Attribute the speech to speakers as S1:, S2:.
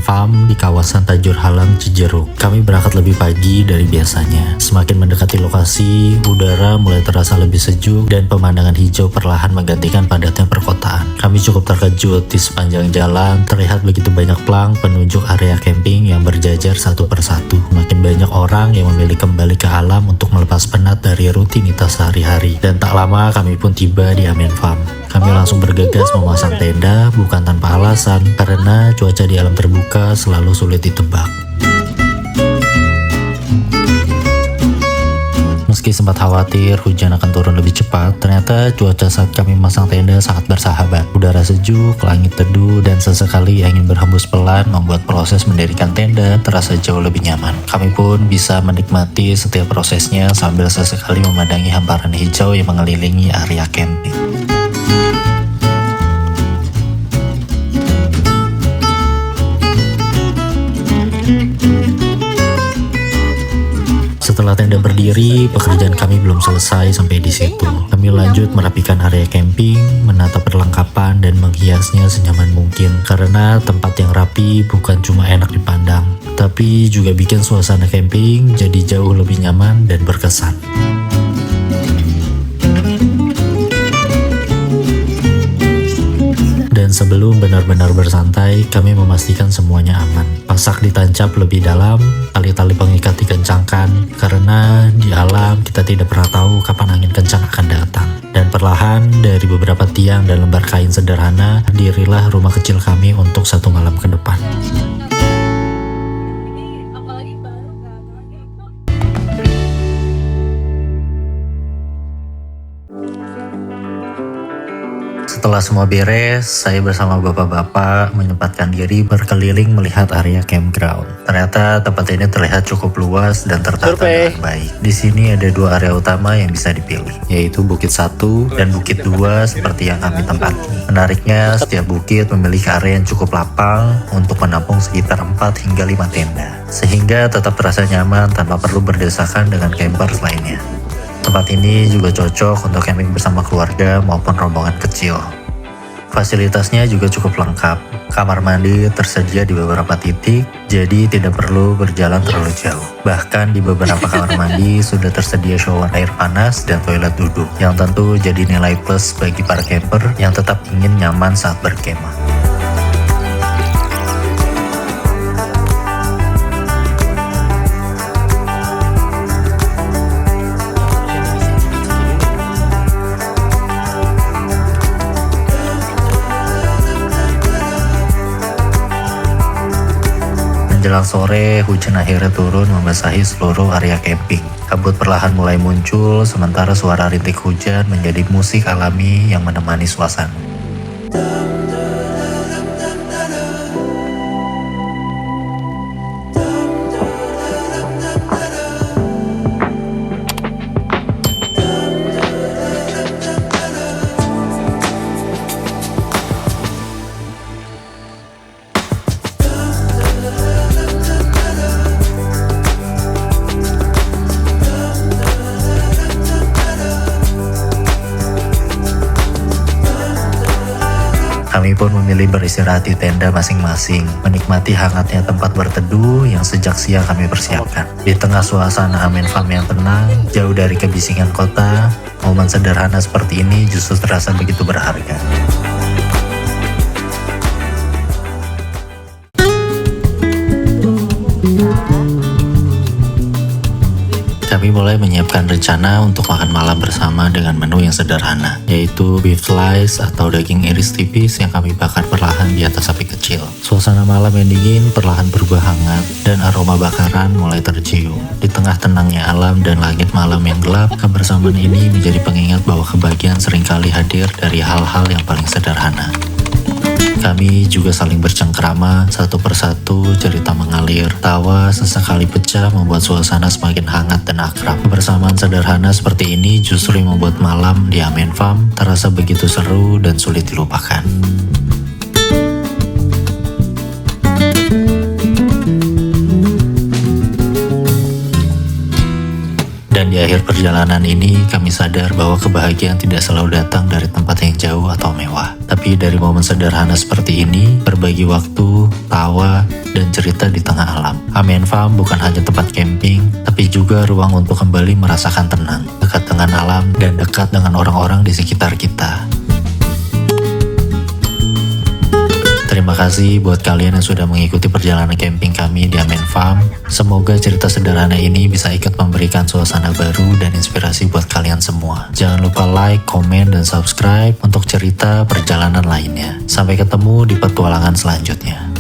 S1: Farm di kawasan Tajur Halang, Cijeruk. Kami berangkat lebih pagi dari biasanya. Semakin mendekati lokasi, udara mulai terasa lebih sejuk dan pemandangan hijau perlahan menggantikan padatnya perkotaan. Kami cukup terkejut di sepanjang jalan terlihat begitu banyak plang penunjuk area camping yang berjajar satu persatu. Makin banyak orang yang memilih kembali ke alam untuk melepas penat dari rutinitas sehari-hari. Dan tak lama kami pun tiba di Amen Farm. Kami langsung bergegas memasang tenda bukan tanpa alasan karena cuaca di alam terbuka selalu sulit ditebak. Meski sempat khawatir hujan akan turun lebih cepat, ternyata cuaca saat kami memasang tenda sangat bersahabat. Udara sejuk, langit teduh, dan sesekali angin berhembus pelan membuat proses mendirikan tenda terasa jauh lebih nyaman. Kami pun bisa menikmati setiap prosesnya sambil sesekali memandangi hamparan hijau yang mengelilingi area camping. Setelah tenda berdiri, pekerjaan kami belum selesai sampai di situ. Kami lanjut merapikan area camping, menata perlengkapan, dan menghiasnya senyaman mungkin. Karena tempat yang rapi bukan cuma enak dipandang, tapi juga bikin suasana camping jadi jauh lebih nyaman dan berkesan. Dan sebelum benar-benar bersantai, kami memastikan semuanya aman. Pasak ditancap lebih dalam, tali-tali pengikat dikencangkan, karena di alam kita tidak pernah tahu kapan angin kencang akan datang. Dan perlahan dari beberapa tiang dan lembar kain sederhana, dirilah rumah kecil kami untuk satu malam ke depan. Setelah semua beres, saya bersama bapak-bapak menyempatkan diri berkeliling melihat area campground. Ternyata tempat ini terlihat cukup luas dan tertata dengan baik. Di sini ada dua area utama yang bisa dipilih, yaitu Bukit 1 dan Bukit 2 seperti yang kami tempati. Menariknya, setiap bukit memiliki area yang cukup lapang untuk menampung sekitar 4 hingga 5 tenda, sehingga tetap terasa nyaman tanpa perlu berdesakan dengan campers lainnya. Tempat ini juga cocok untuk camping bersama keluarga maupun rombongan kecil. Fasilitasnya juga cukup lengkap. Kamar mandi tersedia di beberapa titik, jadi tidak perlu berjalan terlalu jauh. Bahkan di beberapa kamar mandi sudah tersedia shower air panas dan toilet duduk, yang tentu jadi nilai plus bagi para camper yang tetap ingin nyaman saat berkemah. Menjelang sore, hujan akhirnya turun membasahi seluruh area camping. Kabut perlahan mulai muncul, sementara suara rintik hujan menjadi musik alami yang menemani suasana. Kami pun memilih beristirahat di tenda masing-masing, menikmati hangatnya tempat berteduh yang sejak siang kami persiapkan. Di tengah suasana Amen Farm yang tenang, jauh dari kebisingan kota, momen sederhana seperti ini justru terasa begitu berharga. Kami mulai menyiapkan rencana untuk makan malam bersama dengan menu yang sederhana, yaitu beef slice atau daging iris tipis yang kami bakar perlahan di atas api kecil. Suasana malam yang dingin perlahan berubah hangat dan aroma bakaran mulai tercium. Di tengah tenangnya alam dan langit malam yang gelap, kebersamaan ini menjadi pengingat bahwa kebahagiaan seringkali hadir dari hal-hal yang paling sederhana. Kami juga saling bercengkrama, satu persatu cerita mengalir, tawa sesekali pecah membuat suasana semakin hangat dan akrab. Kebersamaan sederhana seperti ini justru yang membuat malam di Amen Farm terasa begitu seru dan sulit dilupakan. Dan di akhir perjalanan ini, kami sadar bahwa kebahagiaan tidak selalu datang dari tempat yang jauh atau mewah. Tapi dari momen sederhana seperti ini, berbagi waktu, tawa, dan bercerita di tengah alam. Amen Farm bukan hanya tempat camping, tapi juga ruang untuk kembali merasakan tenang, dekat dengan alam, dan dekat dengan orang-orang di sekitar kita. Terima kasih buat kalian yang sudah mengikuti perjalanan camping kami di Amen Farm. Semoga cerita sederhana ini bisa ikut memberikan suasana baru dan inspirasi buat kalian semua. Jangan lupa like, komen, dan subscribe untuk cerita perjalanan lainnya. Sampai ketemu di petualangan selanjutnya.